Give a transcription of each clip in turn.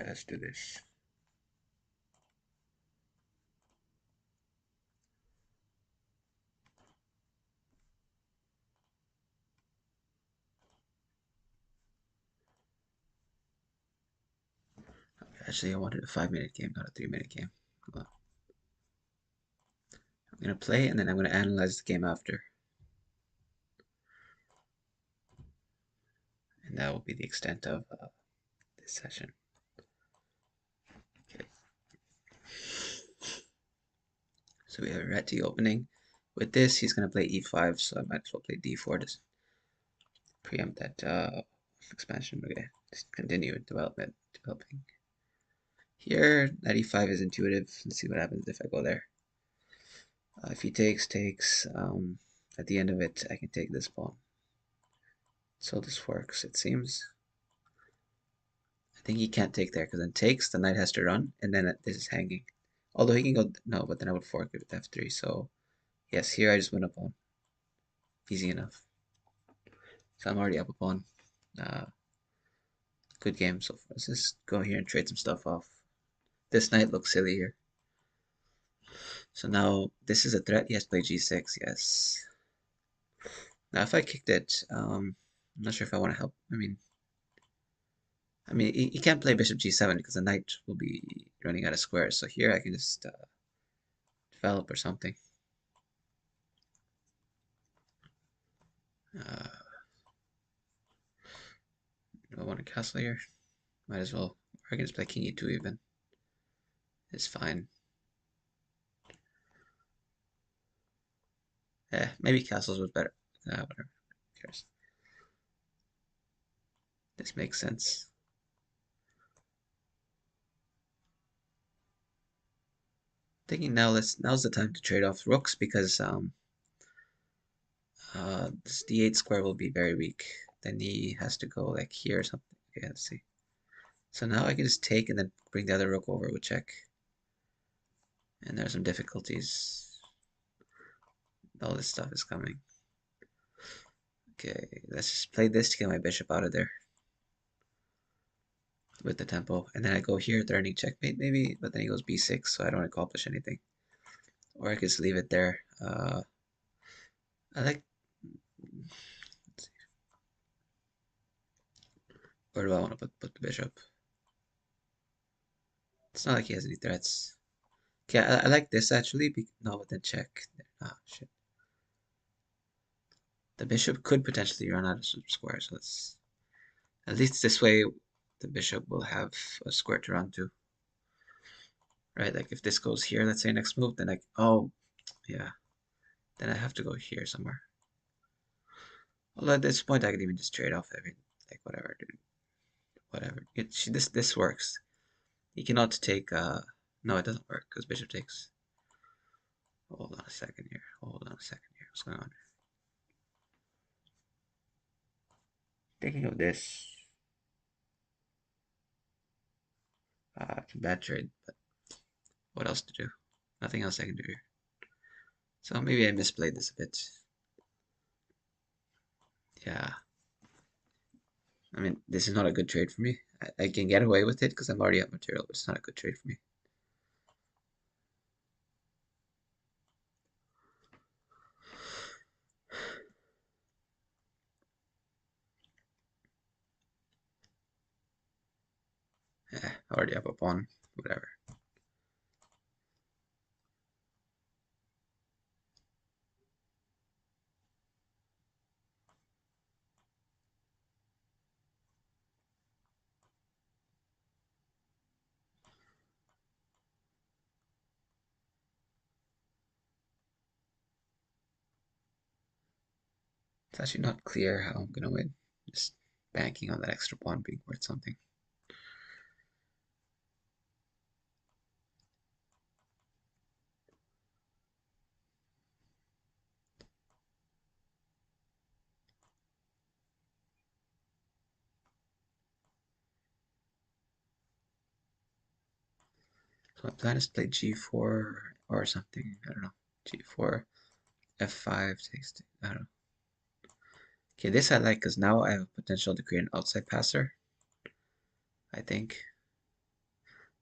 let's do this. Actually, I wanted a 5-minute game, not a 3-minute game. Well, I'm gonna play and then I'm gonna analyze the game after. And that will be the extent of this session. Okay. So we have Reti opening. With this, he's gonna play e5, so I might as well play d4 to preempt that expansion. Okay, just continue developing. Here, knight e5 is intuitive. Let's see what happens if I go there. If he takes. At the end of it, I can take this pawn. So this works, it seems. I think he can't take there because then takes, the knight has to run, and then this is hanging. Although he can go, no, but then I would fork it with f3. So yes, here I just win a pawn. Easy enough. So I'm already up a pawn. Uh, good game so far. Let's just go here and trade some stuff off. This knight looks silly here. So now this is a threat. He has to play g6. Yes. Now if I kicked it, I'm not sure if I want to help. He can't play bishop g7 because the knight will be running out of squares. So here I can just develop or something. Do I want to castle here? Might as well. Or I can just play king e2 even. It's fine. Maybe castles was better. Whatever. Who cares? This makes sense. Thinking now's the time to trade off rooks because this d8 square will be very weak. Then he has to go like here or something. Okay, let's see. So now I can just take and then bring the other rook over with check. And there's some difficulties. All this stuff is coming. Okay, let's just play this to get my bishop out of there with the tempo. And then I go here, threatening checkmate maybe, but then he goes b6, so I don't accomplish anything. Or I could just leave it there. I like. Where do I want to put the bishop? It's not like he has any threats. Okay, I like this actually. No, but then check. Ah, shit. The bishop could potentially run out of some squares, so let's. At least this way, the bishop will have a square to run to. Right, like if this goes here, let's say next move, then like, oh, yeah. Then I have to go here somewhere. Well, at this point, I could even just trade off everything. Like, whatever, dude. Whatever. This works. He cannot take, no, it doesn't work, because bishop takes. Hold on a second here. Hold on a second here. What's going on here? Thinking of this. It's a bad trade, but what else to do? Nothing else I can do here. So maybe I misplayed this a bit. Yeah. I mean, this is not a good trade for me. I can get away with it because I'm already up material, but it's not a good trade for me. Yeah, already up a pawn. Whatever. It's actually not clear how I'm gonna win. Just banking on that extra pawn being worth something. So my plan is to play g4 or something. I don't know. G4, f5 takes. I don't know. Okay, this I like because now I have potential to create an outside passer. I think.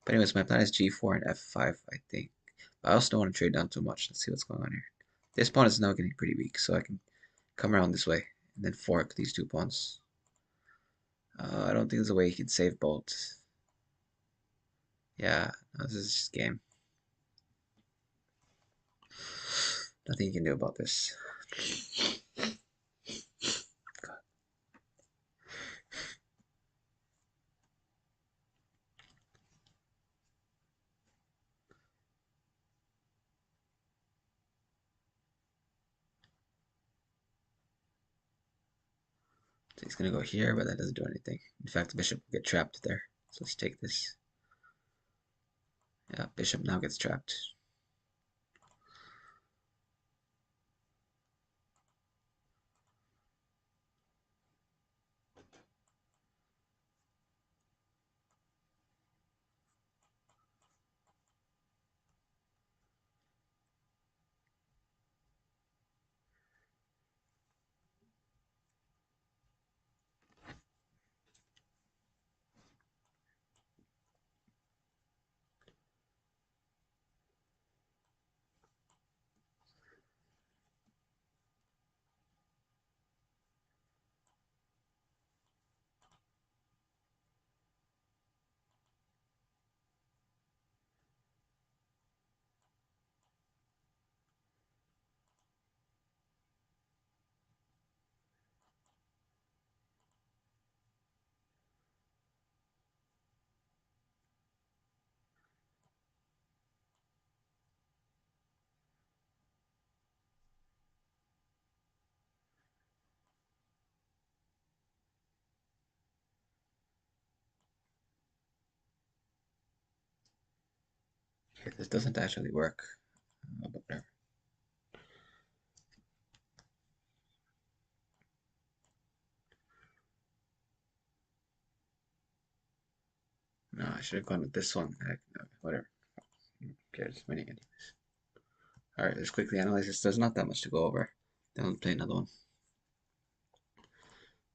But anyways, my plan is g4 and f5, I think. I also don't want to trade down too much. Let's see what's going on here. This pawn is now getting pretty weak, so I can come around this way and then fork these two pawns. I don't think there's a way he can save both. Yeah, no, this is just game. Nothing you can do about this. So he's gonna go here, but that doesn't do anything. In fact, the bishop will get trapped there. So let's take this. Yeah, bishop now gets trapped. Okay, this doesn't actually work. But whatever. No, I should have gone with this one. Whatever. Who cares? Winning anyways. Alright, let's quickly analyze this. There's not that much to go over. Then we'll play another one.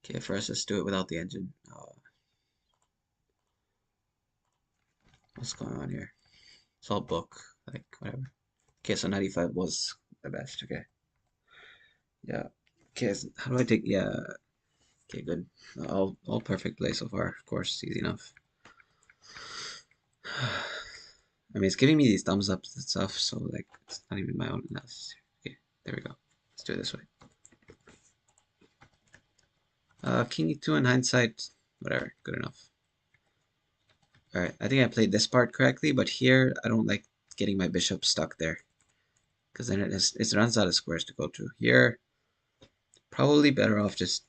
Okay, first let's do it without the engine. What's going on here? It's all book, like whatever. Okay, so 95 was the best. Okay, yeah. Okay, so how do I take? Yeah. Okay, good. All perfect play so far. Of course, easy enough. I mean, it's giving me these thumbs ups and stuff, so like it's not even my own analysis. Okay, there we go. Let's do it this way. King e2 in hindsight, whatever, good enough. Alright, I think I played this part correctly, but here I don't like getting my bishop stuck there. Because then it runs out of squares to go to. Here, probably better off just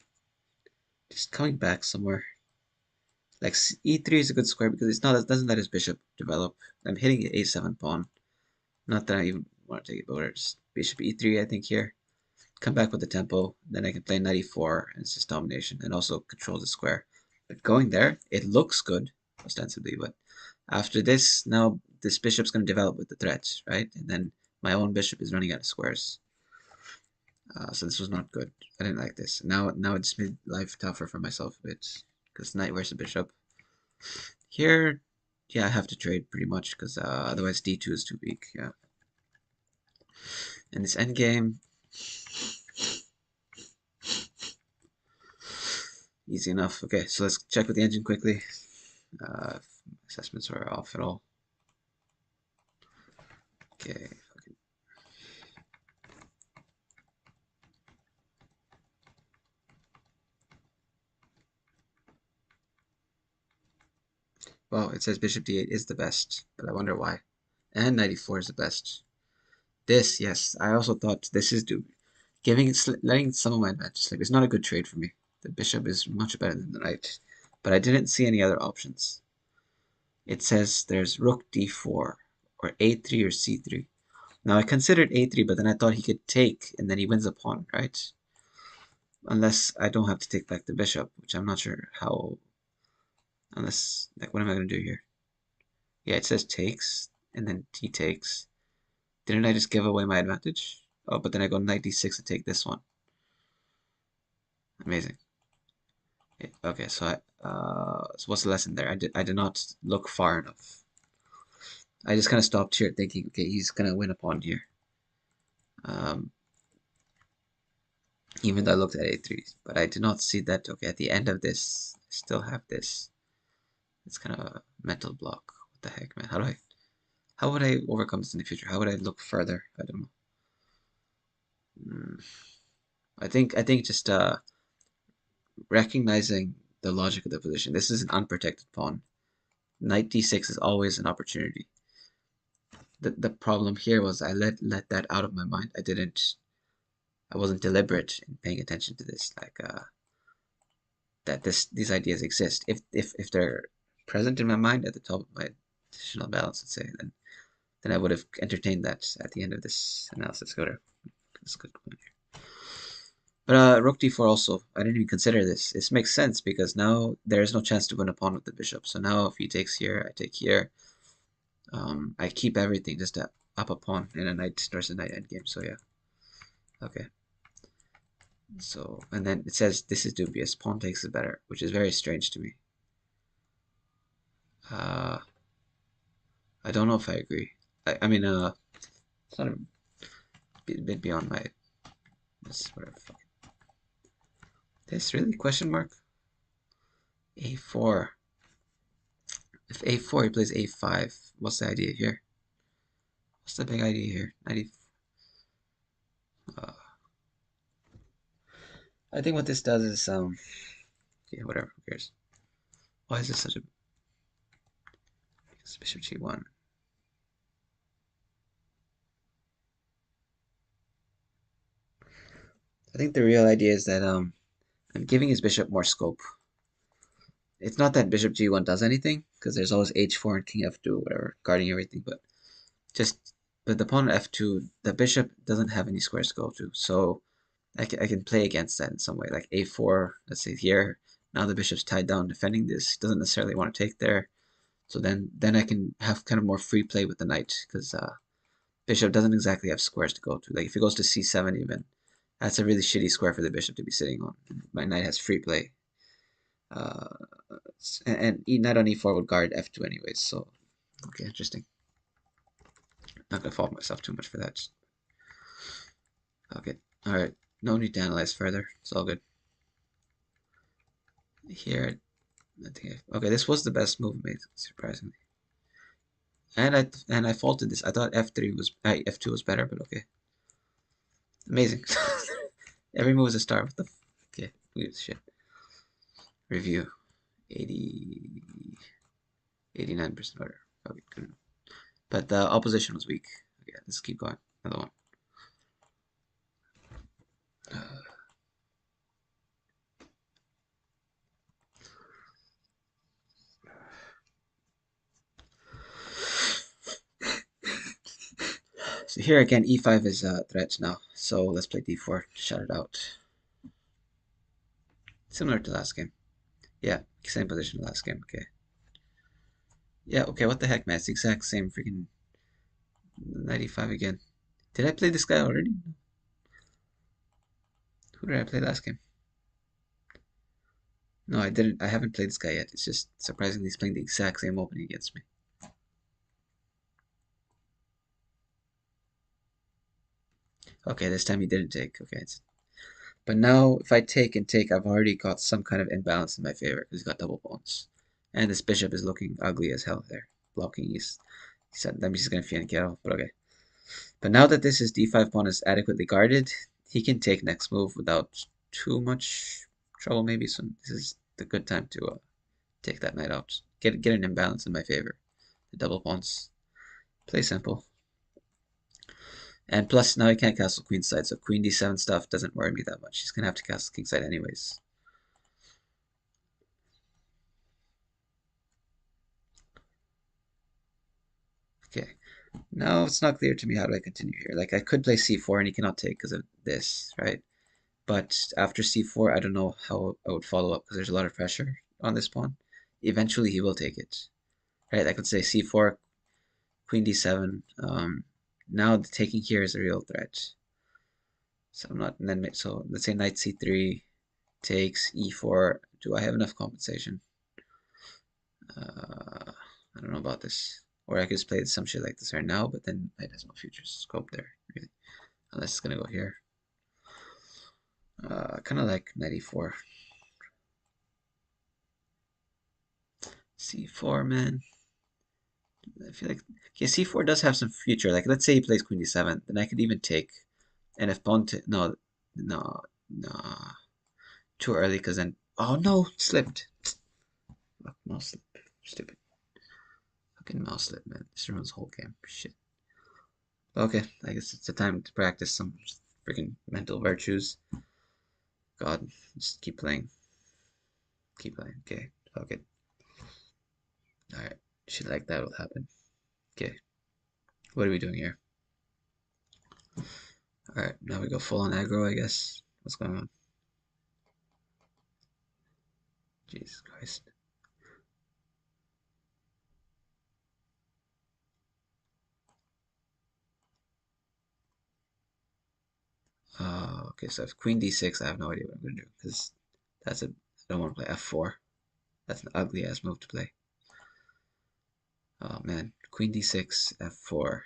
coming back somewhere. Like e3 is a good square because it doesn't let his bishop develop. I'm hitting a7 pawn. Not that I even want to take it, but just bishop e3 I think here. Come back with the tempo, then I can play knight e4 and it's just domination and also control the square. But going there, it looks good, ostensibly, but after this, now this bishop's going to develop with the threats, right? And then my own bishop is running out of squares. So this was not good. I didn't like this. Now it just made life tougher for myself a bit because knight where's the bishop. Here, yeah, I have to trade pretty much because otherwise d2 is too weak. Yeah. And this endgame, easy enough. Okay, so let's check with the engine quickly. If assessments are off at all. Okay. Well, it says bishop d8 is the best, but I wonder why. And knight e4 is the best. This, yes, I also thought this is letting some of my advantage slip. It's not a good trade for me. The bishop is much better than the knight, but I didn't see any other options. It says there's rook d4 or a3 or c3. Now I considered a3, but then I thought he could take and then he wins a pawn, right? Unless I don't have to take back the bishop, which I'm not sure how. Unless, like, what am I going to do here? Yeah, it says takes and then he takes. Didn't I just give away my advantage? Oh, but then I go knight d6 to take this one. Amazing. Okay, so so what's the lesson there? I did not look far enough. I just kind of stopped here thinking, okay, he's gonna win a pawn here. Even though I looked at a3, but I did not see that. Okay, at the end of this, I still have this. It's kind of a mental block. What the heck, man? How would I overcome this in the future? How would I look further? I don't know. I think just recognizing the logic of the position. This is an unprotected pawn. Knight d6 is always an opportunity. The problem here was I let that out of my mind. I wasn't deliberate in paying attention to this, like that these ideas exist. If they're present in my mind at the top of my decisional balance, let's say, then I would have entertained that at the end of this analysis. That's a good point here. But rook d4 also, I didn't even consider this. This makes sense because now there is no chance to win a pawn with the bishop. So now if he takes here, I take here. I keep everything just to up a pawn, and a knight starts a knight endgame. So yeah, okay. So and then it says this is dubious. Pawn takes is better, which is very strange to me. I don't know if I agree. I mean, it's not a bit beyond my. Whatever. This really question mark. A4. If A4 he plays A5, what's the idea here? What's the big idea here? 90. I think what this does is yeah, whatever. Who cares? Why is this such a bishop G1? I think the real idea is that I'm giving his bishop more scope. It's not that bishop G1 does anything, because there's always H4 and King F2, whatever, guarding everything, but the pawn F2, the bishop doesn't have any squares to go to, so I can play against that in some way, like A4, let's say here, now the bishop's tied down defending this, he doesn't necessarily want to take there, so then I can have kind of more free play with the knight, because bishop doesn't exactly have squares to go to, like if it goes to C7 even, that's a really shitty square for the bishop to be sitting on. My knight has free play. Uh, and knight on e4 would guard f2 anyways, so okay, interesting. Not gonna fault myself too much for that. Okay, alright, no need to analyze further, it's all good. Here, I think okay, this was the best move made, surprisingly. And I faulted this. I thought f2 was better, but okay. Amazing. Every move is a star. What the okay, weird shit. Review. 89% better. Okay, good. But the opposition was weak. Okay, let's keep going. Another one. So here again, e5 is a threat now. So let's play d4 to shut it out. Similar to last game. Yeah, same position last game. Okay. Yeah, okay, what the heck, man? It's the exact same freaking 95 again. Did I play this guy already? Who did I play last game? No, I didn't. I haven't played this guy yet. It's just surprisingly he's playing the exact same opening against me. Okay, this time he didn't take. Okay, but now if I take and take, I've already got some kind of imbalance in my favor because he's got double pawns, and this bishop is looking ugly as hell there, blocking. He said that means he's gonna fianchetto, but okay. But now that this is d5 pawn is adequately guarded, he can take next move without too much trouble. Maybe so. This is the good time to take that knight out. Get an imbalance in my favor. The double pawns. Play simple. And plus, now he can't castle queenside, so queen d7 stuff doesn't worry me that much. He's going to have to castle kingside anyways. Okay, now it's not clear to me how do I continue here. Like, I could play c4 and he cannot take because of this, right? But after c4, I don't know how I would follow up because there's a lot of pressure on this pawn. Eventually, he will take it, right? I could say c4, queen d7. Now the taking here is a real threat. So I'm not, and then so let's say knight c3 takes e4. Do I have enough compensation? I don't know about this. Or I could just play some shit like this right now, but then there's no future scope there, really. Unless it's gonna go here. Kind of like knight e4. c4, man. I feel like okay, c4 does have some future. Like let's say he plays queen d7, then I could even take. And if pawn no, no, no, too early because then oh no, slipped. Fuck, mouse slip, stupid. Fucking mouse slip, man. This ruins the whole game. Shit. Okay, I guess it's a time to practice some freaking mental virtues. God, just keep playing. Keep playing. Okay, fuck it. Alright, shit like that will happen. Okay, what are we doing here? Alright, now we go full on aggro, I guess. What's going on? Jesus Christ. Okay, so if queen d6, I have no idea what I'm going to do because I don't want to play f4. That's an ugly ass move to play. Oh man, queen d6, f4.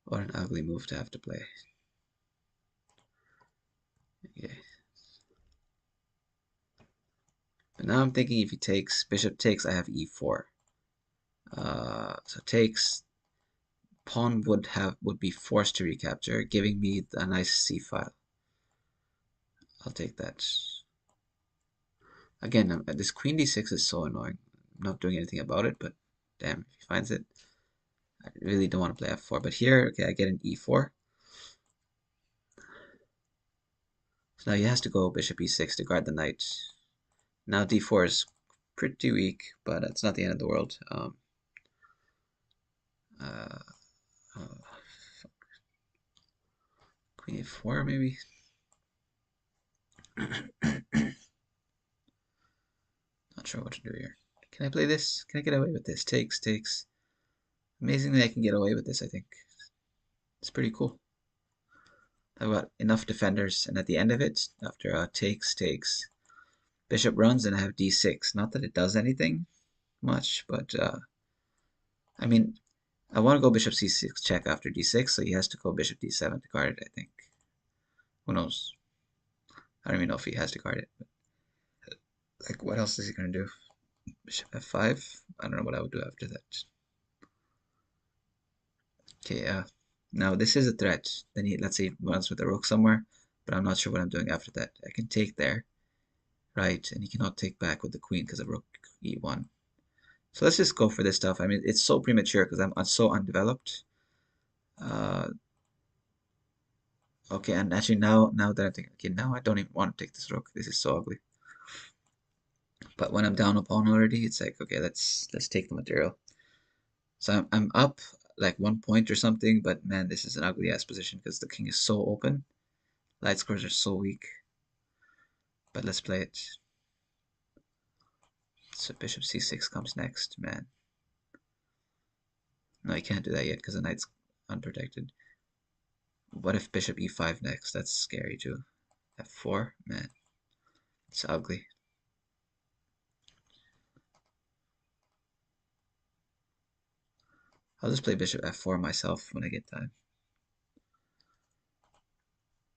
What an ugly move to have to play. Okay. But now I'm thinking if he takes, bishop takes, I have e4. So takes, pawn would be forced to recapture, giving me a nice c file. I'll take that. Again, this queen d6 is so annoying. I'm not doing anything about it, but damn, if he finds it, I really don't want to play f4. But here, okay, I get an e4. So now he has to go bishop e6 to guard the knight. Now d4 is pretty weak, but it's not the end of the world. Uh, Queen a4 maybe. Not sure what to do here. Can I play this? Can I get away with this? Takes, takes. Amazingly, I can get away with this, I think. It's pretty cool. I've got enough defenders, and at the end of it, after takes, takes, bishop runs, and I have d6. Not that it does anything much, but I mean, I want to go bishop c6 check after d6, so he has to go bishop d7 to guard it, I think. Who knows? I don't even know if he has to guard it. But, like, what else is he going to do? Bishop f5? I don't know what I would do after that. Okay, now this is a threat. Then he, let's say, he runs with a rook somewhere, but I'm not sure what I'm doing after that. I can take there, right? And he cannot take back with the queen because of rook e1. So let's just go for this stuff. I mean, it's so premature because I'm so undeveloped. Uh, okay, and actually now that I'm thinking, okay, now I don't even want to take this rook. This is so ugly. But when I'm down a pawn already, it's like, okay, let's take the material. So I'm up like 1 point or something, but man, this is an ugly ass position because the king is so open. Light scores are so weak. But let's play it. So bishop c6 comes next, man. No, you can't do that yet because the knight's unprotected. What if bishop e5 next? That's scary too. f4, man. It's ugly. I'll just play bishop f4 myself when I get time.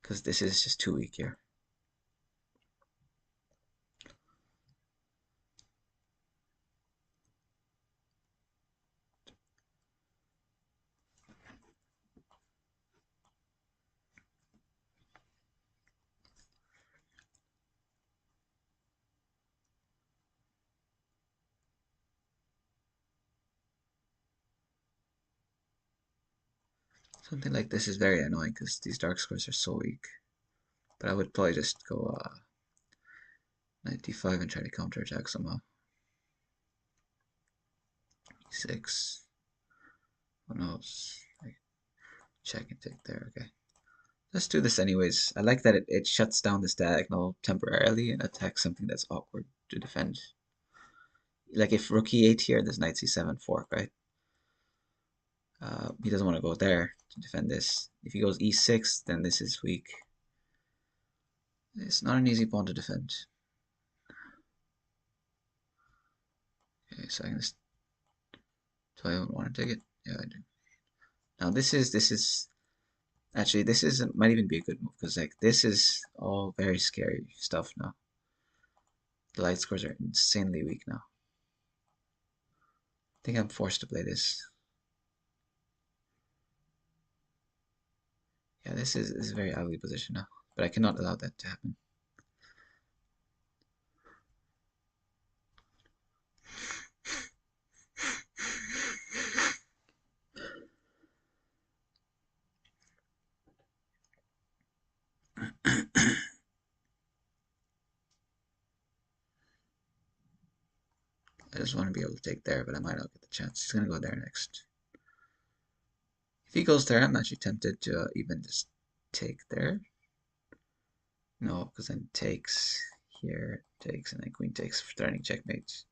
Because this is just too weak here. Something like this is very annoying because these dark squares are so weak. But I would probably just go knight d5 and try to counterattack somehow. e6. Oh no, like check and take there, okay. Let's do this anyways. I like that it shuts down this diagonal temporarily and attacks something that's awkward to defend. Like if rook e8 here, there's knight c7 fork, right? He doesn't want to go there to defend this. If he goes e6, then this is weak. It's not an easy pawn to defend. Okay, so I'm going to Do I want to take it? Yeah, I do. Now this is actually this is might even be a good move because like this is all very scary stuff now. The light scores are insanely weak now. I think I'm forced to play this. Yeah, this is a very ugly position now, but I cannot allow that to happen. I just want to be able to take there, but I might not get the chance. He's gonna go there next. If he goes there, I'm actually tempted to even just take there. No, because then takes here, takes, and then queen takes, threatening checkmate.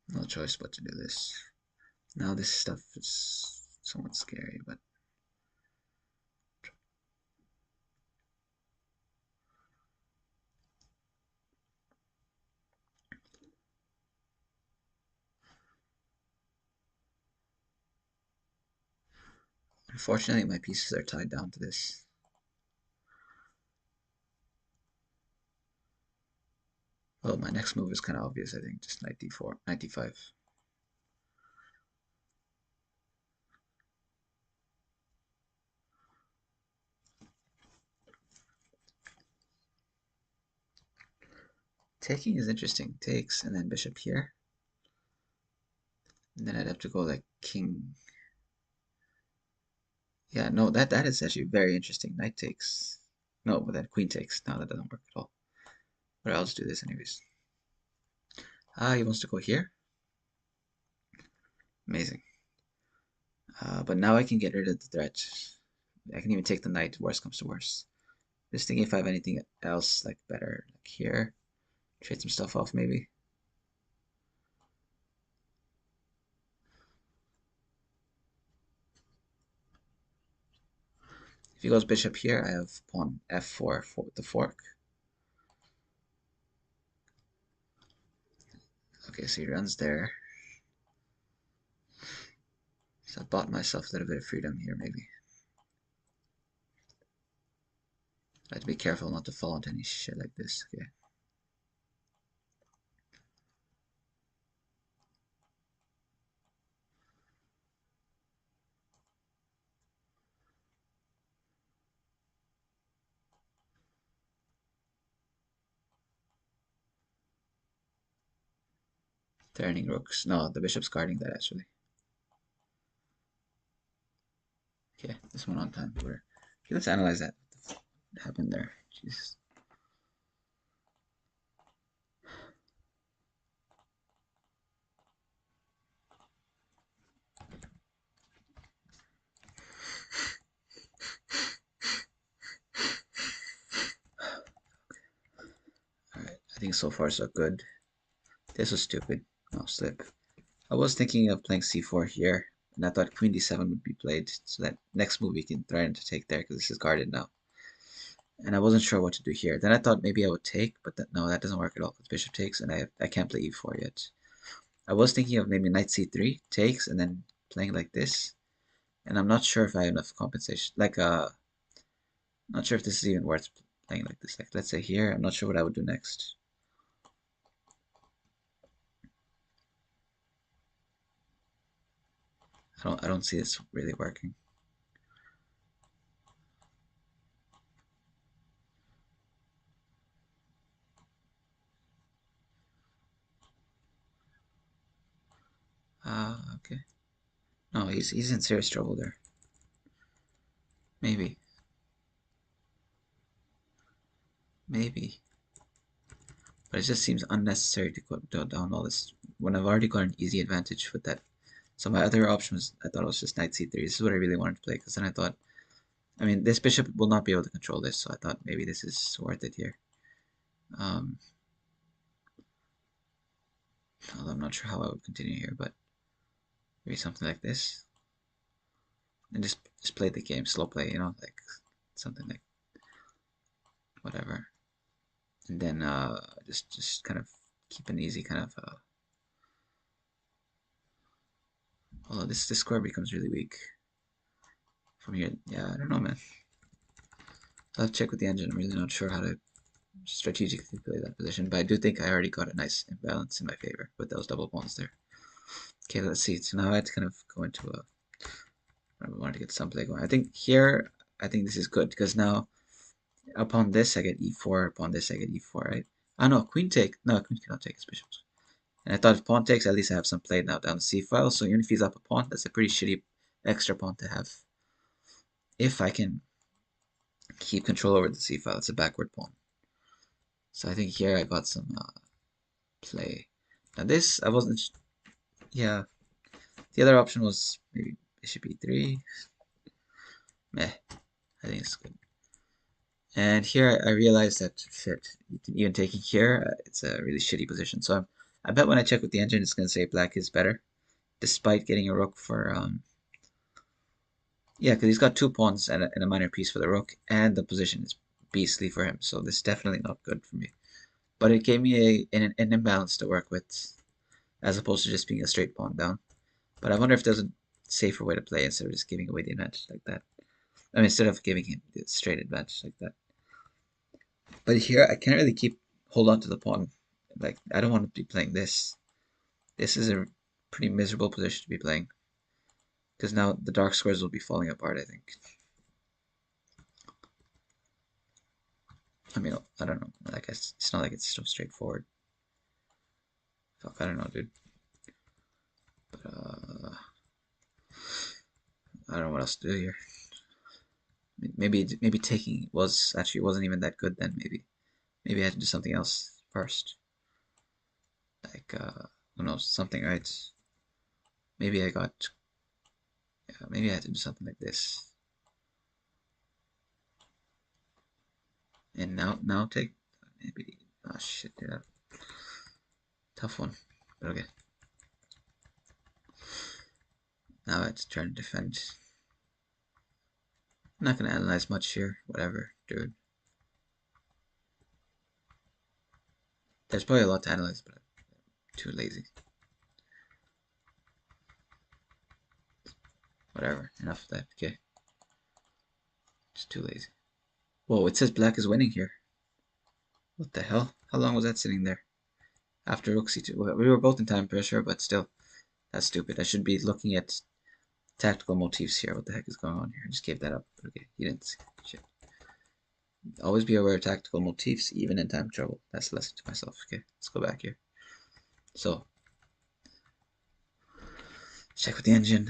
No choice but to do this. Now this stuff is somewhat scary, but unfortunately my pieces are tied down to this. Well, my next move is kind of obvious, I think. Just knight d4, knight d5. Taking is interesting. Takes, and then bishop here. And then I'd have to go like king. Yeah, no, that is actually very interesting. Knight takes. No, but then queen takes. No, that doesn't work at all. But I'll just do this anyways. Ah, he wants to go here. Amazing. But now I can get rid of the threat. I can even take the knight, worst comes to worst. Just thinking if I have anything else like better, like here. Trade some stuff off maybe. If he goes bishop here, I have pawn f4 for the fork. Okay, so he runs there. So I bought myself a little bit of freedom here maybe. I have to be careful not to fall into any shit like this. Okay. Turning rooks. No, the bishop's guarding that actually. Okay, this one on time. Okay, let's analyze that. What happened there? Jesus. Alright, I think so far so good. This was stupid. No slip. I was thinking of playing c4 here, and I thought queen d7 would be played, so that next move we can threaten to take there because this is guarded now. And I wasn't sure what to do here. Then I thought maybe I would take, but no, that doesn't work at all. Because bishop takes, and I can't play e4 yet. I was thinking of maybe knight c3 takes, and then playing like this. And I'm not sure if I have enough compensation. Like not sure if this is even worth playing like this. Like let's say here, I'm not sure what I would do next. I don't see this really working. Okay. No, he's in serious trouble there. Maybe. Maybe. But it just seems unnecessary to go down all this when I've already got an easy advantage with that. So my other option was, I thought it was just knight c3. This is what I really wanted to play because then I thought, I mean, this bishop will not be able to control this, so I thought maybe this is worth it here. Um, Although I'm not sure how I would continue here, but maybe something like this, and just play the game, slow play, like something like whatever, and then just kind of keep an easy kind of. Although this square becomes really weak from here. Yeah, I don't know, man. I'll have to check with the engine. I'm really not sure how to strategically play that position, but I do think I already got a nice imbalance in my favor with those double pawns there. Okay, let's see. So now I had to kind of go into a. I wanted to get some play going. I think here, I think this is good because now upon this I get e4. Upon this I get e4, right? Oh no, queen take. No, queen cannot take his bishops. And I thought if pawn takes, at least I have some play now down the c file. So even if he's up a pawn, that's a pretty shitty extra pawn to have. If I can keep control over the c file, it's a backward pawn. So I think here I got some play. Now this I wasn't. Yeah, the other option was maybe bishop e3. Meh, I think it's good. And here I realized that shit, even taking here, it's a really shitty position. So I bet when I check with the engine, it's going to say black is better, despite getting a rook for yeah, because he's got 2 pawns and a minor piece for the rook, and the position is beastly for him. So this is definitely not good for me. But it gave me an imbalance to work with, as opposed to just being a straight pawn down. But I wonder if there's a safer way to play instead of just giving away the advantage like that. I mean, instead of giving him the straight advantage like that. But here, I can't really hold on to the pawn. Like, I don't want to be playing this. This is a pretty miserable position to be playing. Because now the dark squares will be falling apart, I think. I mean, I don't know. Like, it's not like it's so straightforward. Fuck, I don't know, dude. But, I don't know what else to do here. Maybe taking wasn't even that good then, maybe I had to do something else first. Like, who knows, something, right? Maybe I got, yeah, maybe I had to do something like this. And now take, maybe, oh shit, dude, tough one, but okay. Now I have to try to defend. I'm not gonna analyze much here, whatever, dude. There's probably a lot to analyze, but I'm too lazy. Whatever, enough of that, okay. Just too lazy. Whoa, it says black is winning here. What the hell? How long was that sitting there? After rook c2. We were both in time pressure, but still, that's stupid. I should be looking at tactical motifs here. What the heck is going on here? I just gave that up. Okay, you didn't see. Shit. Always be aware of tactical motifs, even in time trouble. That's a lesson to myself. Okay, let's go back here. So, check with the engine.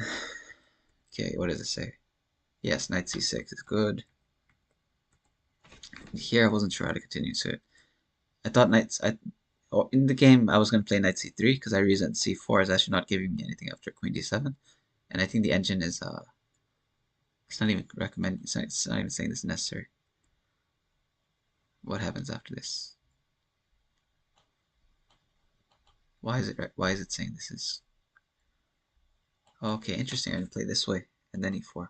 Okay, what does it say? Yes, knight c6 is good. Here I wasn't sure how to continue, so I thought in the game I was going to play knight c3 because I reasoned c4 is actually not giving me anything after queen d7, and I think the engine is it's not even recommend. It's not even saying this is necessary. What happens after this? Why is it saying this is? Okay, interesting. I'm gonna play this way and then e4.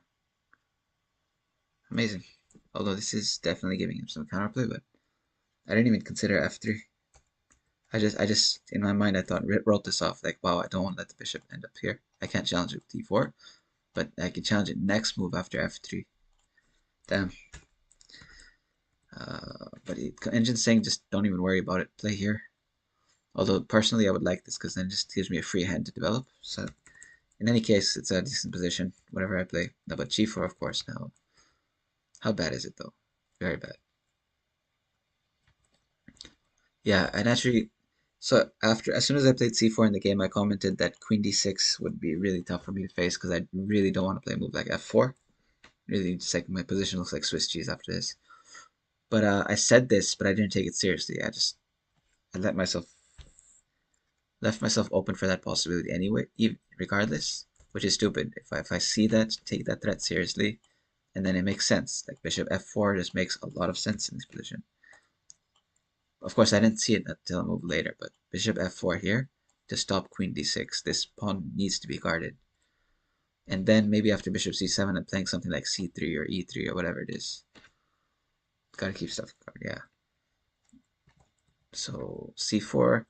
Amazing. Although this is definitely giving him some counterplay, but I didn't even consider f3. I just in my mind I thought wrote this off like, wow, I don't want to let the bishop end up here. I can't challenge it with d4, but I can challenge it next move after f3. Damn. But engine's saying just don't even worry about it. Play here. Although personally I would like this because then it just gives me a free hand to develop. So in any case, it's a decent position, whatever I play. No, but g4, of course, now. How bad is it, though? Very bad. Yeah, and actually, so as soon as I played c4 in the game, I commented that queen d6 would be really tough for me to face because I really don't want to play a move like f4. Really, just like my position looks like Swiss cheese after this. But I said this, but I didn't take it seriously. I left myself open for that possibility anyway, even regardless, which is stupid. If I see that, take that threat seriously, and then it makes sense. Like bishop f4 just makes a lot of sense in this position. Of course, I didn't see it until a move later, but bishop f4 here to stop queen d6. This pawn needs to be guarded. And then maybe after bishop c7, I'm playing something like c3 or e3 or whatever it is. Gotta keep stuff covered, yeah. So c4.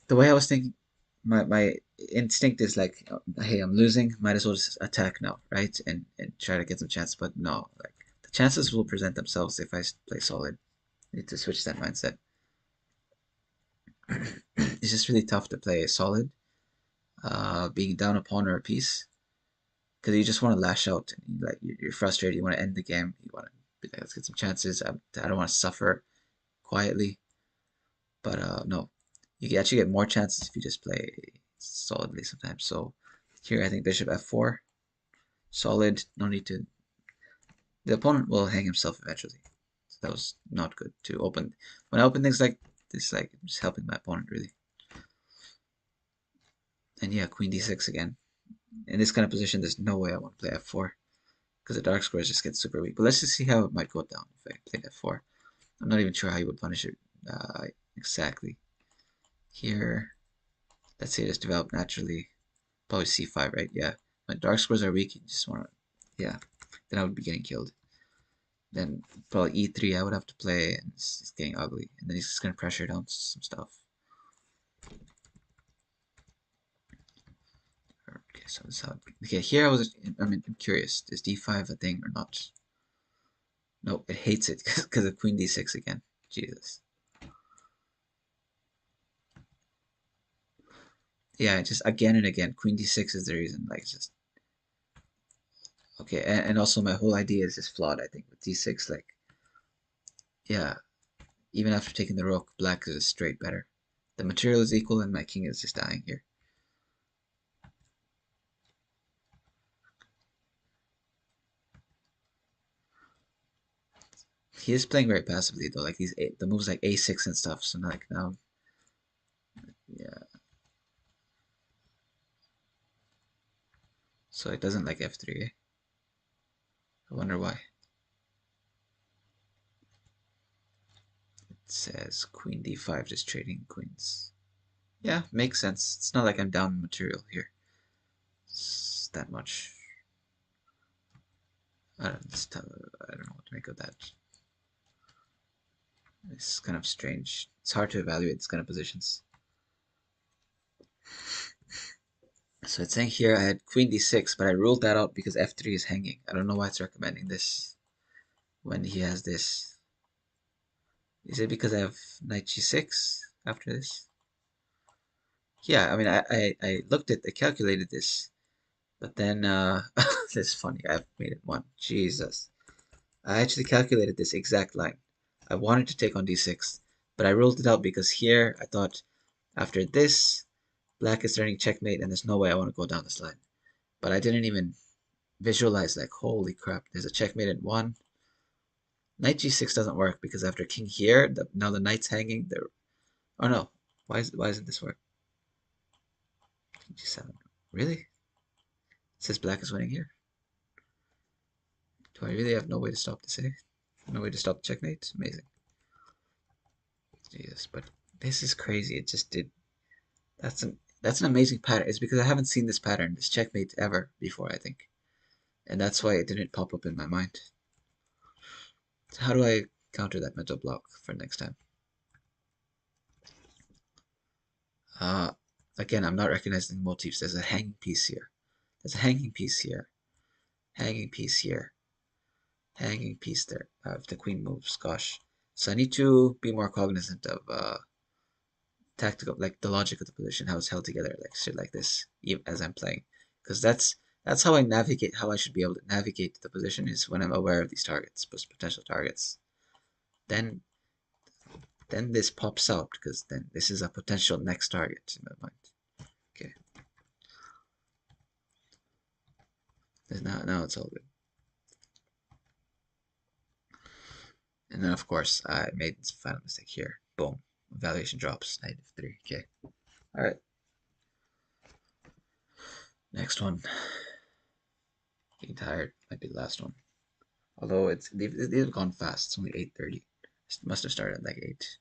The way I was thinking, my instinct is like, hey, I'm losing, might as well just attack now, right? And try to get some chance. But no, like the chances will present themselves if I play solid. I need to switch that mindset. It's just really tough to play solid, being down a pawn or a piece, because you just want to lash out. And you, like you're frustrated. You want to end the game. You want to be like, let's get some chances. I don't want to suffer quietly. But no, you actually get more chances if you just play solidly sometimes. So here I think bishop f4, solid. No need to. The opponent will hang himself eventually. So that was not good to open. When I open things like this, like I'm just helping my opponent really. And yeah, queen d6 again. In this kind of position, there's no way I want to play f4 because the dark squares just get super weak. But let's just see how it might go down if I played f4. I'm not even sure how you would punish it exactly. Here, let's say it just developed naturally. Probably c5, right? Yeah. When dark squares are weak, you just want to, yeah. Then I would be getting killed. Then probably e3 I would have to play, and it's getting ugly. And then he's just going to pressure down some stuff. Okay, so this how. Okay, here I'm curious. Is d5 a thing or not? Nope, it hates it because of queen d6 again. Jesus. Yeah, just again and again. Queen d6 is the reason. Like, it's just. Okay, and also my whole idea is just flawed, I think, with d6. Like, yeah, even after taking the rook, black is straight better. The material is equal and my king is just dying here. He is playing very passively though, like the moves like a6 and stuff. So like now, yeah. So it doesn't like f3. Eh? I wonder why. It says queen d5, just trading queens. Yeah, makes sense. It's not like I'm down material here. It's that much. I don't know what to make of that. It's kind of strange. It's hard to evaluate these kind of positions. So it's saying here I had queen d6, but I ruled that out because f3 is hanging. I don't know why it's recommending this when he has this. Is it because I have knight g6 after this? Yeah, I mean, I looked at, I calculated this, but then, this is funny, I've made it one. Jesus. I actually calculated this exact line. I wanted to take on d6, but I ruled it out because here I thought after this, black is turning checkmate and there's no way I want to go down this line. But I didn't even visualize, like, holy crap, there's a checkmate in one. Knight g6 doesn't work because after king here, now the knight's hanging. There. Oh no, why isn't this work? King g7. Really? It says black is winning here. Do I really have no way to stop this, eh? No way to stop the checkmate? Amazing. Jesus, but this is crazy. It just did. That's an amazing pattern. It's because I haven't seen this pattern, this checkmate, ever before, I think. And that's why it didn't pop up in my mind. So how do I counter that mental block for next time? Uh, Again, I'm not recognizing motifs. There's a hanging piece here. There's a hanging piece here. Hanging piece here. Hanging piece there. If the queen moves, gosh. So I need to be more cognizant of tactical, like the logic of the position, how it's held together, like shit like this, even as I'm playing, because that's how I navigate. How I should be able to navigate the position is when I'm aware of these targets, potential targets. Then then this pops out because then this is a potential next target in my mind. Okay, now it's all good. And then of course I made this final mistake here. Boom, valuation drops -3. Okay, all right. Next one. Getting tired. Might be the last one. Although they've gone fast. It's only 8:30. Must have started at like 8.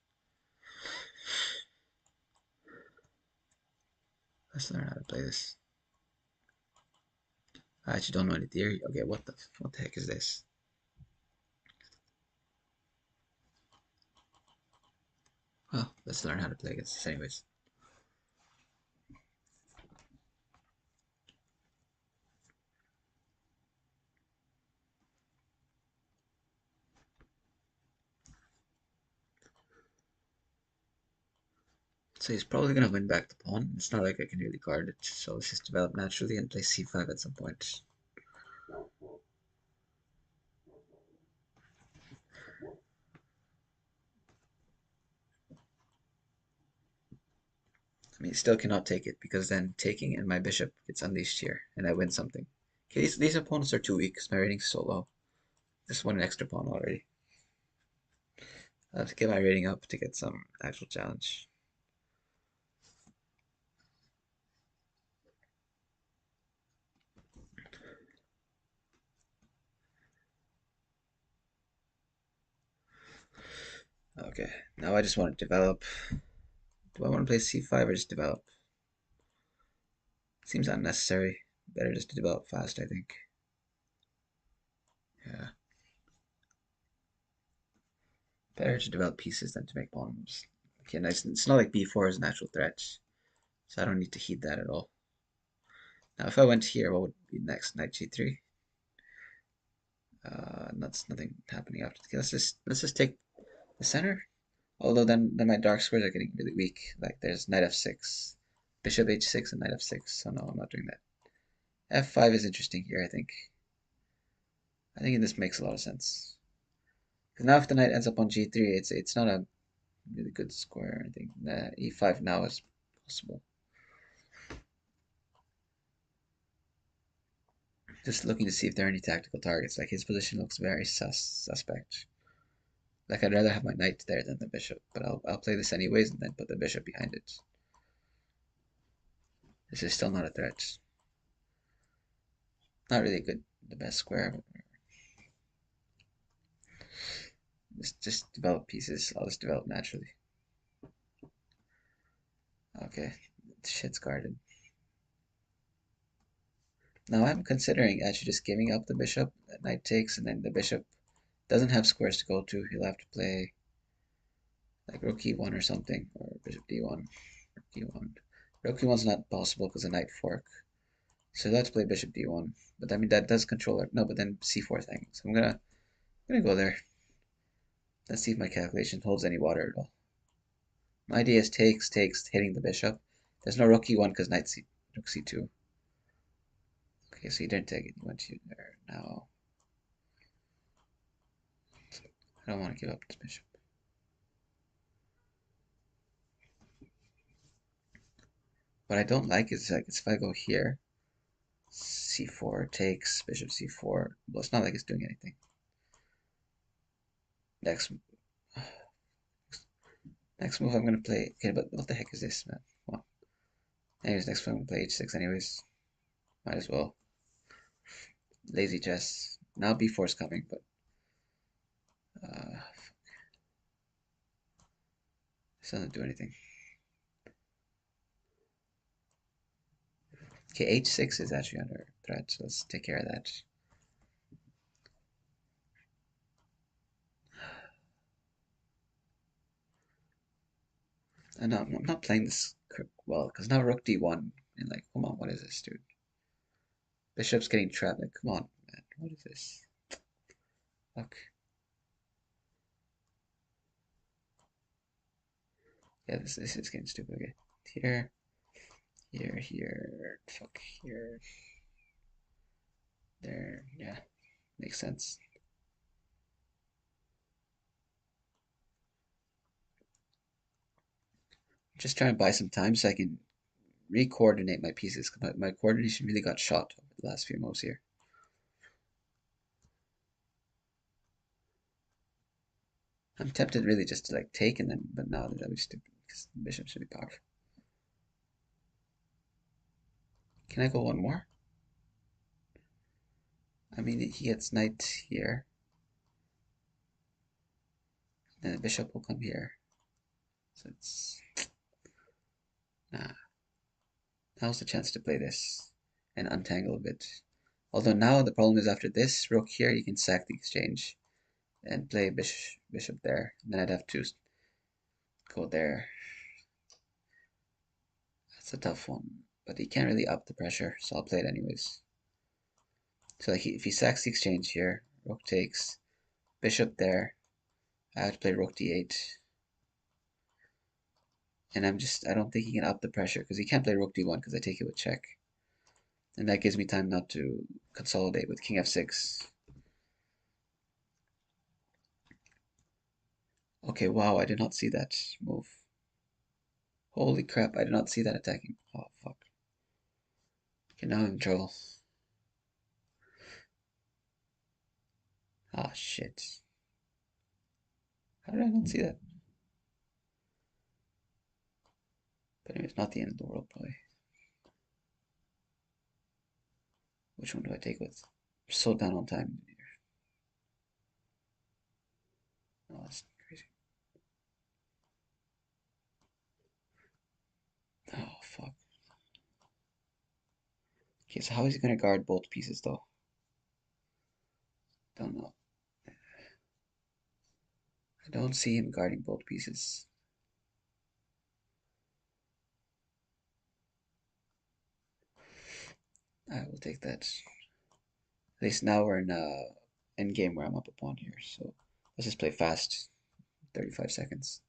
Let's learn how to play this. I actually don't know any theory. Okay, what the heck is this? Let's learn how to play against this anyways. So he's probably gonna win back the pawn. It's not like I can really guard it, so let's just develop naturally and play c5 at some point. I mean, still cannot take it because then taking and my bishop gets unleashed here, and I win something. Okay, these opponents are too weak because my rating's so low. Just won an extra pawn already. I have to get my rating up to get some actual challenge. Okay, now I just want to develop. Do I want to play c5 or just develop? Seems unnecessary. Better just to develop fast, I think. Yeah. Better to develop pieces than to make pawns. Okay, nice. It's not like b4 is a natural threat, so I don't need to heed that at all. Now, if I went here, what would be next? Knight g3. That's nothing happening after. Okay, let's just take the center. Although then my dark squares are getting really weak. Like there's knight f6, bishop h6, and knight f6. So no, I'm not doing that. f5 is interesting here. I think this makes a lot of sense. Because now if the knight ends up on g3, it's not a really good square. I think e5 now is possible. Just looking to see if there are any tactical targets. Like his position looks very suspect. Like I'd rather have my knight there than the bishop, but I'll play this anyways and then put the bishop behind it. This is still not a threat. Not really good, the best square. Just develop pieces. I'll just develop naturally. Okay, shit's guarded. Now I'm considering actually just giving up the bishop. Knight takes, and then the bishop doesn't have squares to go to. He'll have to play like rook e1 or something, or bishop d1, rook e1. Rook e1's not possible because of knight fork. So let's play bishop d1. But I mean that does control it. No, but then c4 thing. So I'm gonna go there. Let's see if my calculation holds any water at all. My idea is takes, hitting the bishop. There's no rook e1 because rook c2. Okay, so you didn't take it. You went to there. Now I don't want to give up this bishop. What I don't like is like if I go here, c4 takes bishop c4. Well, it's not like it's doing anything. Next, next move I'm gonna play. Okay, but what the heck is this, man? Well, anyways, next move I'm gonna play h6. Anyways, might as well. Lazy chess. Now b4 is coming, but this doesn't do anything. Okay, h6 is actually under threat, so let's take care of that. And I'm not playing this well, because now rook d1, and like, come on, what is this, dude? Bishop's getting trapped, like, come on, man, what is this? Fuck. Yeah, this is getting stupid, okay. Here, fuck, here, there, yeah, makes sense. Just trying to buy some time so I can re-coordinate my pieces, because my coordination really got shot over the last few moves here. I'm tempted really just to like take and then, but no, that would be stupid because the bishop should be powerful. Can I go one more? I mean, he gets knight here. Then the bishop will come here. So it's... Nah. Now's the chance to play this and untangle a bit. Although now the problem is after this rook here, you can sack the exchange and play bishop there. And then I'd have to go there. It's a tough one, but he can't really up the pressure, so I'll play it anyways. So like if he sacks the exchange here, rook takes, bishop there, I have to play rook d8. And I don't think he can up the pressure because he can't play rook d1 because I take it with check. And that gives me time not to consolidate with king f6. Okay, wow, I did not see that move. Holy crap, I did not see that attacking. Oh, fuck. Okay, now I'm in trouble. Ah, shit. How did I not see that? But anyway, it's not the end of the world, probably. Which one do I take with? I'm so down on time here. Oh, that's crazy. Oh, fuck. Okay, so how is he going to guard both pieces, though? Don't know. I don't see him guarding both pieces. I will take that. At least now we're in a end game where I'm up a pawn here. So let's just play fast. 35 seconds.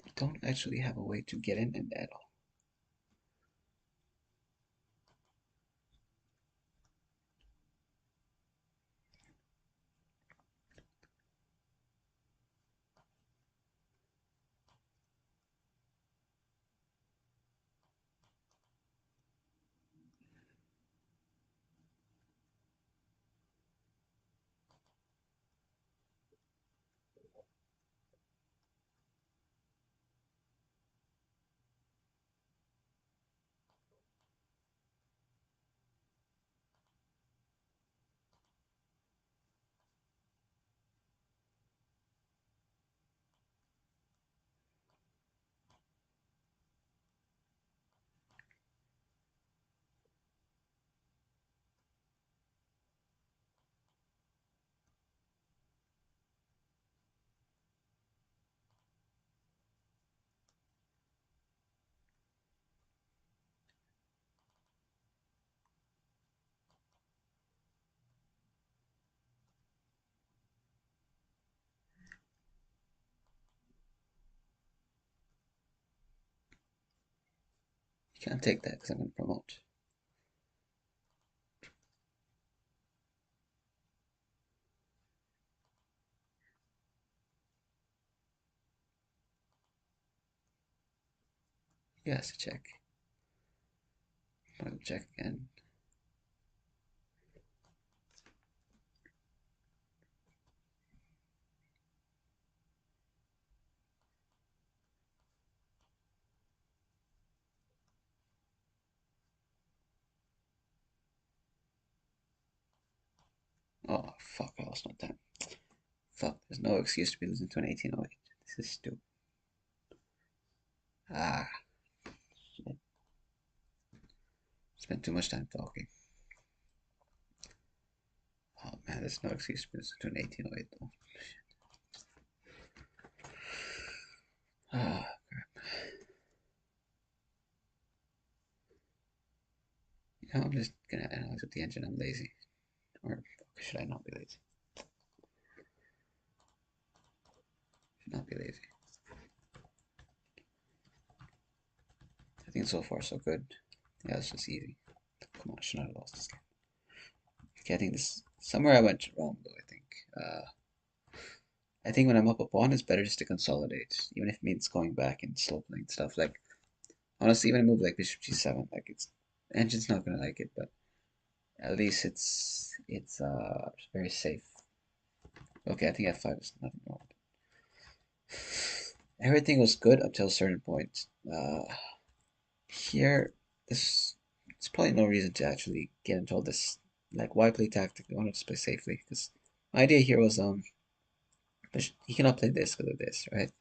I don't actually have a way to get in at all. You can't take that because I'm going to promote. Yes, check. I'm going to check again. Oh, fuck, I lost no time. Fuck, there's no excuse to be losing to an 1808. This is stupid. Ah, shit. Spent too much time talking. Oh man, there's no excuse to be losing to an 1808 though. Ah, crap. You know, I'm just gonna analyze with the engine. I'm lazy. Or should I not be lazy? Should not be lazy. I think so far so good. Yeah, it's just easy. Come on, I should not have lost this game. Okay, I think this somewhere I went wrong though, I think. I think when I'm up a pawn, it's better just to consolidate, even if it means going back and slow playing stuff. Like honestly, even a move like Bishop G7, like engine's not gonna like it, but at least it's very safe. Okay, I think F5 is nothing wrong with it. Everything was good up till a certain point. Here, this it's probably no reason to actually get into all this. Like, why play tactically? Why not just play safely? Because my idea here was he cannot play this because of this, right?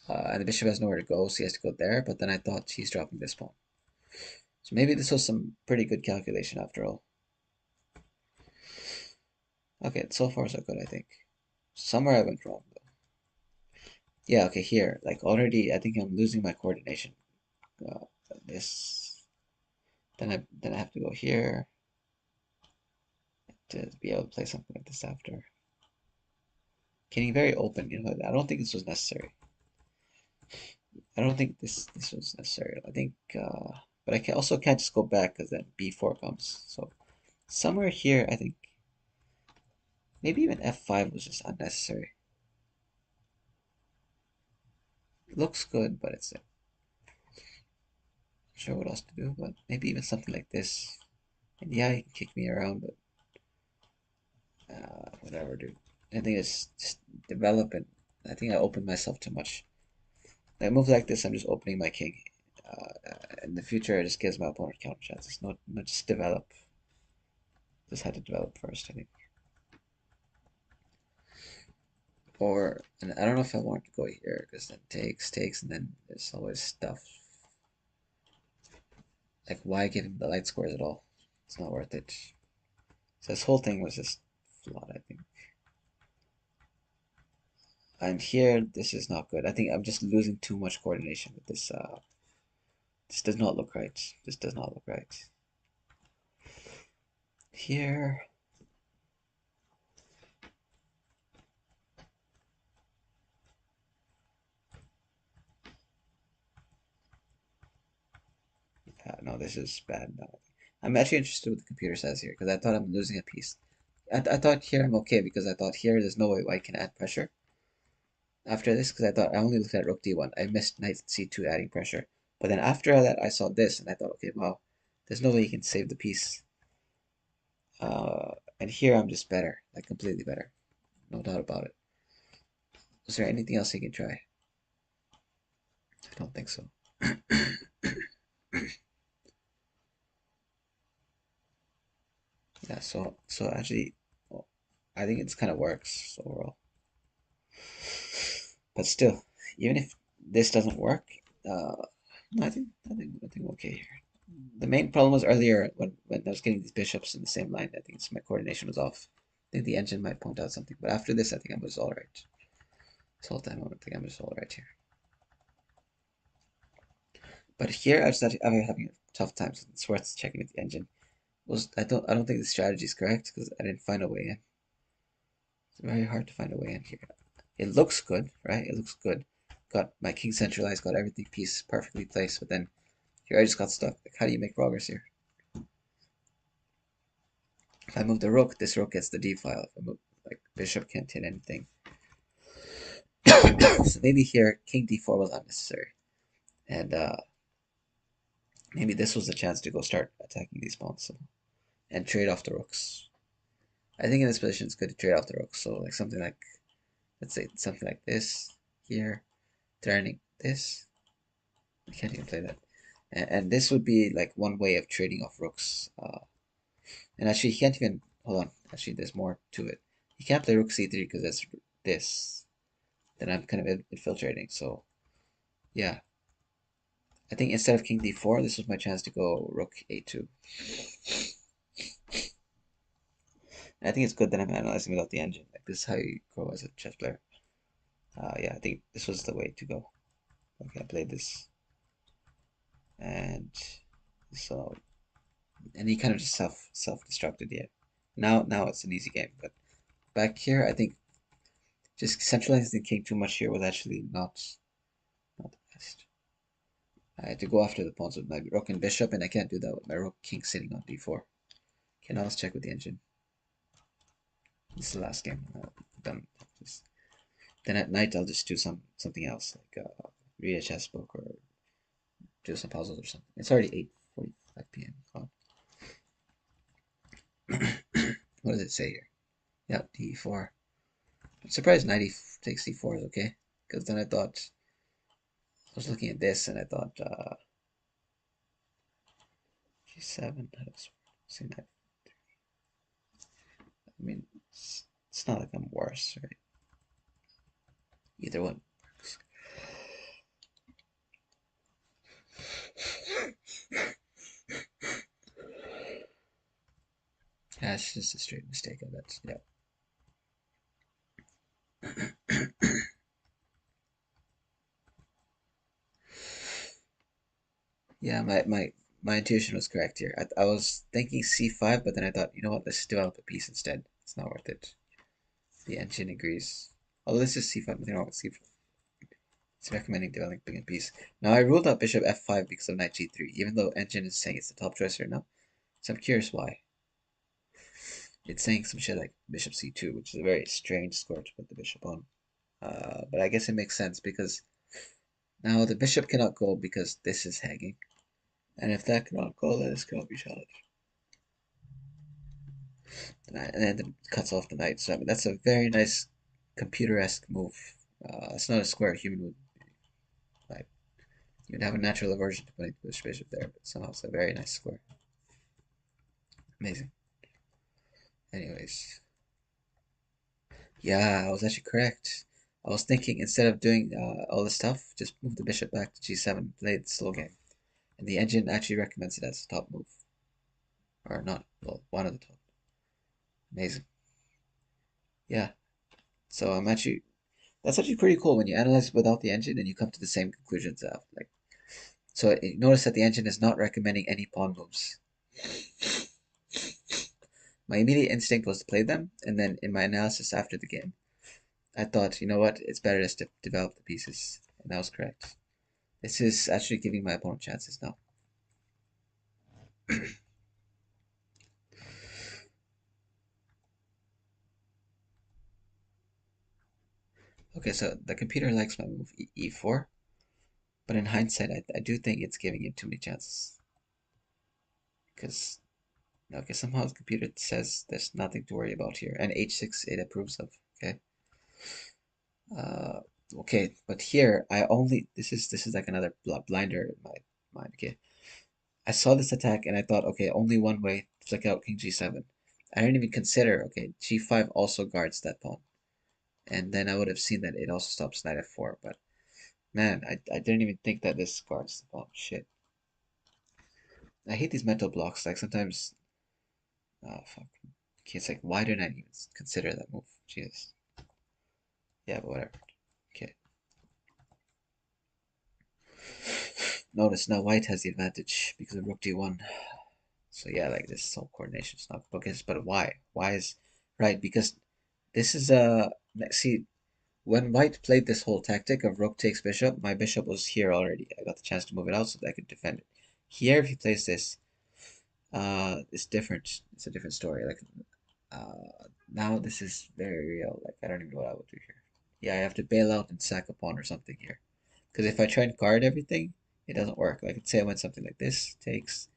And the bishop has nowhere to go, so he has to go there. But then I thought he's dropping this pawn. So maybe this was some pretty good calculation after all. Okay, so far so good, I think. Somewhere I went wrong though. Yeah, okay, here, like already, I think I'm losing my coordination. This, then I have to go here to be able to play something like this after. Getting very open, I don't think this was necessary. I don't think this was necessary. I think, but I can also can't just go back because then b4 comes. So somewhere here, I think maybe even f5 was just unnecessary. It looks good, but it's not sure what else to do. But maybe even something like this. And yeah, he can kick me around, but whatever, dude. I think it's just developing. I think I opened myself too much. Like moves like this, I'm just opening my king. In the future, it just gives my opponent counter chances. Not just develop. Just had to develop first, I think. Or, and I don't know if I want to go here because then takes, and then there's always stuff. Like, why give him the light scores at all? It's not worth it. So this whole thing was just flawed, I think. And here, this is not good. I think I'm just losing too much coordination with this. This does not look right. This does not look right. Here. No, this is bad. No. I'm actually interested in what the computer says here because I thought I'm losing a piece. I thought here I'm okay because I thought here there's no way I can add pressure after this because I thought I only looked at rook d1. I missed knight c2 adding pressure. But then after that, I saw this and I thought, okay, wow, there's no way you can save the piece. And here I'm just better, like completely better. No doubt about it. Is there anything else you can try? I don't think so. Yeah, so actually, well, I think it's kind of works overall. But still, even if this doesn't work, I think I'm okay here. The main problem was earlier when I was getting these bishops in the same line. I think my coordination was off. I think the engine might point out something, but after this, I think I was all right. This whole time, I think I'm just all right here. But here, I'm having a tough time. So it's worth checking with the engine. I don't think the strategy is correct because I didn't find a way in. It's very hard to find a way in here. It looks good, right? It looks good. Got my king centralized, got everything piece perfectly placed, but then here I just got stuck. Like, how do you make progress here? If I move the rook, this rook gets the d file. If I move, like, bishop can't hit anything. So maybe here, king d4 was unnecessary. And maybe this was the chance to go start attacking these pawns and trade off the rooks. I think in this position it's good to trade off the rooks. So like something like, let's say something like this here, turning this. I can't even play that. And this would be like one way of trading off rooks. And actually, he can't even, hold on. Actually, there's more to it. He can't play rook c3 because that's this. Then I'm kind of infiltrating. So yeah, I think instead of king d4, this was my chance to go rook a2. And I think it's good that I'm analyzing without the engine. Like this is how you grow as a chess player. Yeah, I think this was the way to go. Okay, I played this, and so and he kind of just self-destructed. Yeah, now it's an easy game. But back here, I think just centralizing the king too much here was actually not the best. I had to go after the pawns with my rook and bishop, and I can't do that with my rook king sitting on d4. Okay, now let's check with the engine. This is the last game. Done. Then at night I'll just do something else, like read a chess book or do some puzzles or something. It's already 8:45 p.m. God. What does it say here? Yep, d4. I'm surprised knight takes d4 is okay, because then I thought I was looking at this and I thought g7. How does see knight? I mean, it's not like I'm worse, right? Either one works. Yeah, it's just a straight mistake of it. Yeah. Yeah, my intuition was correct here. I was thinking c5, but then I thought, you know what, let's develop a piece instead. It's not worth it. The engine agrees. Although this is c5, nothing wrong with c5. It's recommending developing a piece. Now I ruled out bishop f5 because of knight g3, even though engine is saying it's the top choice right now. So I'm curious why. It's saying some shit like bishop c2, which is a very strange score to put the bishop on. But I guess it makes sense because now the bishop cannot go because this is hanging. And if that cannot go, then this cannot be challenged. And then it cuts off the knight. So I mean, that's a very nice computer-esque move. It's not a square human would like. You'd have a natural aversion to putting the bishop there, but somehow it's a very nice square. Amazing. Anyways, yeah, I was actually correct. I was thinking instead of doing all this stuff, just move the bishop back to g7, play the slow game. And the engine actually recommends it as a top move. Or not, well, one of the top. Amazing. Yeah. So that's actually pretty cool when you analyze it without the engine and you come to the same conclusions after. Like, so notice that the engine is not recommending any pawn moves. My immediate instinct was to play them, and then in my analysis after the game, I thought, you know what, it's better just to develop the pieces, and I was correct. This is actually giving my opponent chances now. Okay, so the computer likes my move e4, but in hindsight, I do think it's giving it too many chances. Because, okay, somehow the computer says there's nothing to worry about here, and h6 it approves of, okay? Uh, okay, but here I only this is like another blinder in my mind. Okay, I saw this attack and I thought, okay, only one way to flick out King G7. I didn't even consider, okay, G5 also guards that pawn, and then I would have seen that it also stops Knight F4. But man, I didn't even think that this guards the pawn. Shit, I hate these mental blocks. Like sometimes, oh fuck. Okay, it's like why didn't I even consider that move? Jesus. Yeah, but whatever. Okay. Notice now white has the advantage because of rook d1. So yeah, like this whole coordination is not focused. But why? Why is right? Because this is a see when white played this whole tactic of rook takes bishop, my bishop was here already. I got the chance to move it out so that I could defend it. Here, if he plays this, it's different. It's a different story. Like now, this is very real. Like I don't even know what I would do here. Yeah, I have to bail out and sack a pawn or something here. Because if I try and guard everything, it doesn't work. Like say I went something like this, takes.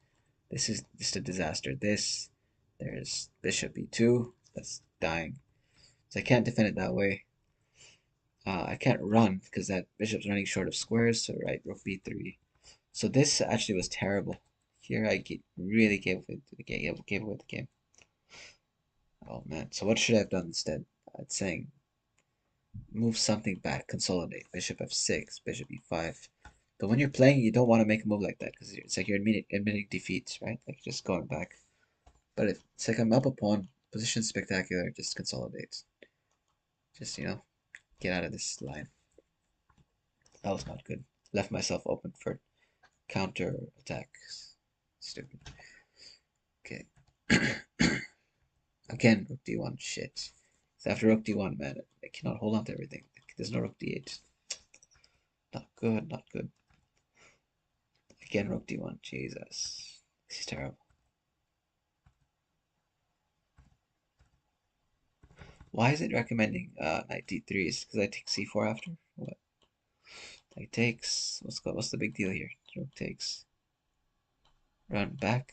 This is just a disaster. There's bishop e2. That's dying. So I can't defend it that way. I can't run because that bishop's running short of squares. So right, rook b3. So this actually was terrible. Here I really gave away the game. Gave away the game. Oh man. So what should I have done instead? It's saying move something back, consolidate. Bishop f6, bishop e5. But when you're playing, you don't want to make a move like that because it's like you're admitting defeat, right? Like just going back. But it's like I'm up a pawn, position spectacular, just consolidate. Just, get out of this line. That was not good. Left myself open for counter attacks. Stupid. Okay. Again, rook d1. Shit. So after rook d1, man, I cannot hold on to everything. There's no rook d8. Not good, not good. Again, rook d1. Jesus. This is terrible. Why is it recommending knight d3? Is because I take c4 after? What? Knight takes. What's the big deal here? Rook takes. Run back.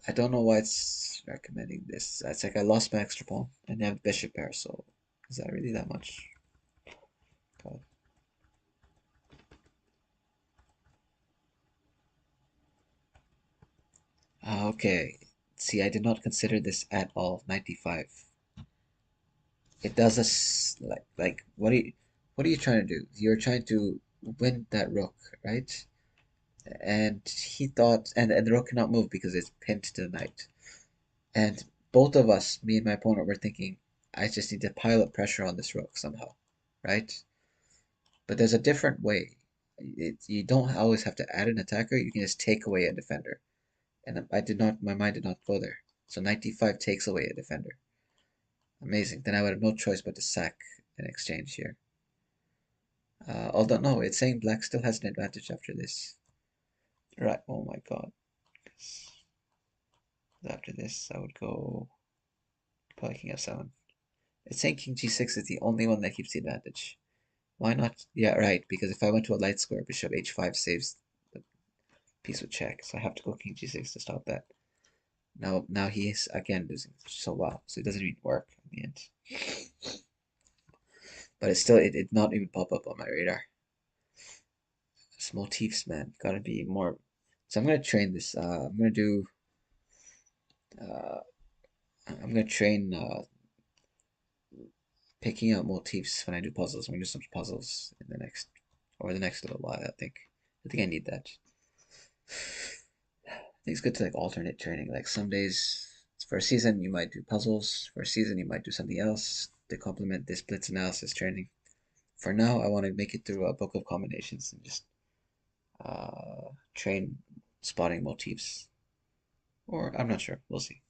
I don't know why it's recommending this. It's like I lost my extra pawn and I have bishop pair, so is that really that much? God. Okay. See, I did not consider this at all. 95. It does us like what are you trying to do? You're trying to win that rook, right? And he thought, and the rook cannot move because it's pinned to the knight. And both of us, me and my opponent, were thinking, I just need to pile up pressure on this rook somehow, right? But there's a different way. You don't always have to add an attacker. You can just take away a defender. And my mind did not go there. So 95 takes away a defender. Amazing. Then I would have no choice but to sack an exchange here. Although, no, it's saying black still has an advantage after this. Right. Oh my god. After this, I would go probably king f7. It's saying king g6 is the only one that keeps the advantage. Why not? Yeah, right, because if I went to a light square, bishop h5 saves the piece with check, so I have to go king g6 to stop that. Now he is again losing so well, so it doesn't even work in the end. But it's still, it did not even pop up on my radar. It's motifs, man, gotta be more. So I'm gonna train this. Uh, I'm gonna train picking out motifs when I do puzzles. I'm gonna do some puzzles in the next, or the next little while. I think I need that. I think it's good to like alternate training. Like some days for a season you might do puzzles. For a season you might do something else to complement this blitz analysis training. For now, I want to make it through a book of combinations and just train spotting motifs. Or I'm not sure. We'll see.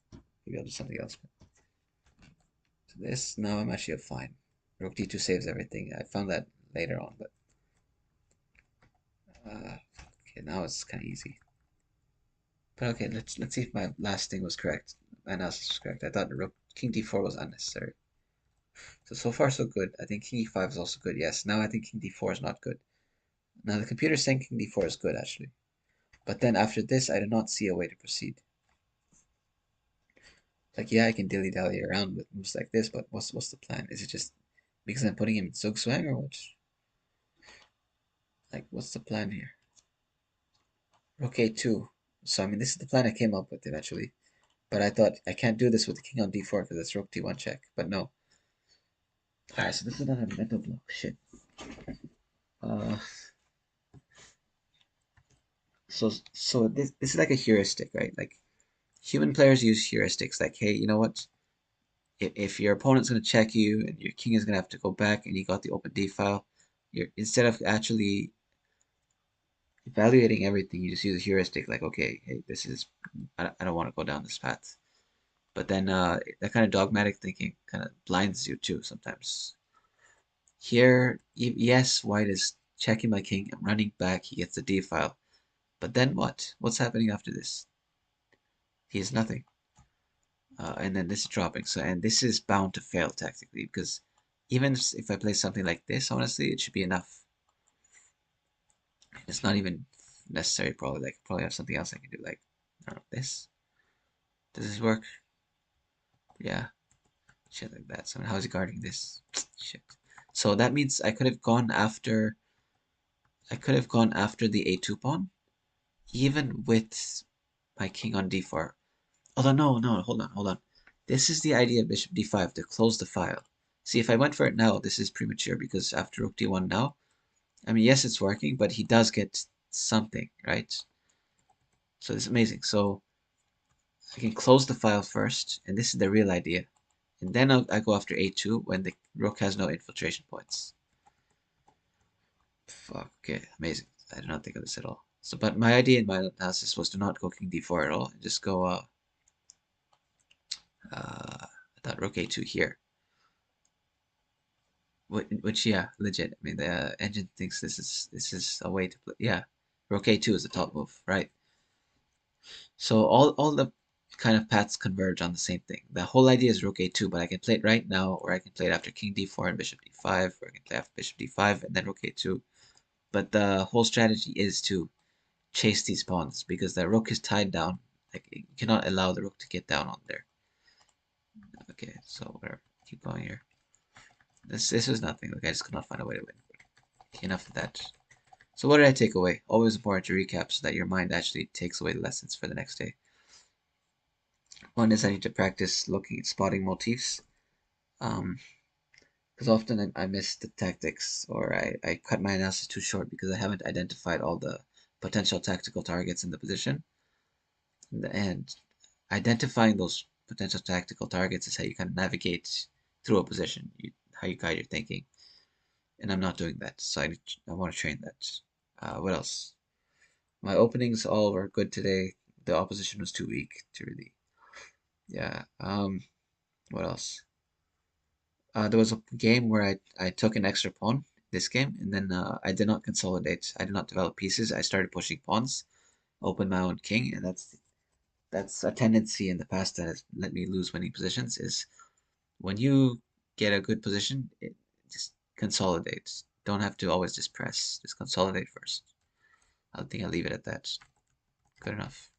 Maybe I'll do something else. So this now I'm actually fine. Rook d2 saves everything. I found that later on, but okay, now it's kind of easy. But okay, let's see if my last thing was correct. My analysis was correct. I thought the rook king d4 was unnecessary. So far so good. I think king e5 is also good. Yes. Now I think king d4 is not good. Now the computer's saying king d4 is good actually. But then after this, I do not see a way to proceed. Like yeah, I can dilly dally around with moves like this, but what's the plan? Is it just because I'm putting him in Zugzwang or what? Like what's the plan here? Rook a2. So I mean, this is the plan I came up with eventually. But I thought I can't do this with the king on d4 because it's rook d1 check. But no. Alright, so this is another mental block. Shit. Uh, so this is like a heuristic, right? Like human players use heuristics. Like, hey, you know what? If your opponent's gonna check you and your king is gonna have to go back and you got the open d file, you're instead of actually evaluating everything, you just use a heuristic. Like, okay, hey, this is I don't want to go down this path. But then that kind of dogmatic thinking kind of blinds you too sometimes. Here, yes, white is checking my king and running back. He gets the d file. But then what? What's happening after this? He has nothing. And then this is dropping. So, and this is bound to fail tactically because even if I play something like this, honestly, it should be enough. It's not even necessary. Probably like probably have something else I can do. Like I don't know this. Does this work? Yeah, shit like that. So how is he guarding this? Shit. So that means I could have gone after. I could have gone after the a2 pawn, even with my king on d4. Although no, hold on. This is the idea of bishop d5 to close the file. See, if I went for it now, this is premature because after rook d1 now, I mean, yes, it's working, but he does get something, right? So it's amazing. So I can close the file first, and this is the real idea. And then I go after a2 when the rook has no infiltration points. Fuck, okay, amazing. I did not think of this at all. So, but my idea in my analysis was to not go king d4 at all, and just go I thought rook a2 here. Which yeah, legit. I mean, the engine thinks this is a way to play. Yeah, rook a2 is the top move, right? So all the kind of paths converge on the same thing. The whole idea is rook a2, but I can play it right now, or I can play it after king d4 and bishop d5, or I can play after bishop d5 and then rook a2. But the whole strategy is to chase these pawns because the rook is tied down. Like, you cannot allow the rook to get down on there. Okay, so whatever. Keep going here. This is nothing. Like, I just could not find a way to win. Okay, enough of that. So what did I take away? Always important to recap so that your mind actually takes away the lessons for the next day. One is I need to practice looking at spotting motifs. Because often I miss the tactics, or I cut my analysis too short because I haven't identified all the potential tactical targets in the position. And identifying those potential tactical targets is how you kind of navigate through a position, how you guide your thinking. And I'm not doing that, so I want to train that. What else? My openings all were good today. The opposition was too weak to really. Yeah. What else? There was a game where I took an extra pawn this game, and then I did not consolidate. I did not develop pieces. I started pushing pawns, opened my own king, and that's a tendency in the past that has let me lose winning positions. Is when you get a good position, just consolidate. Don't have to always just press. Just consolidate first. I think I'll leave it at that. Good enough.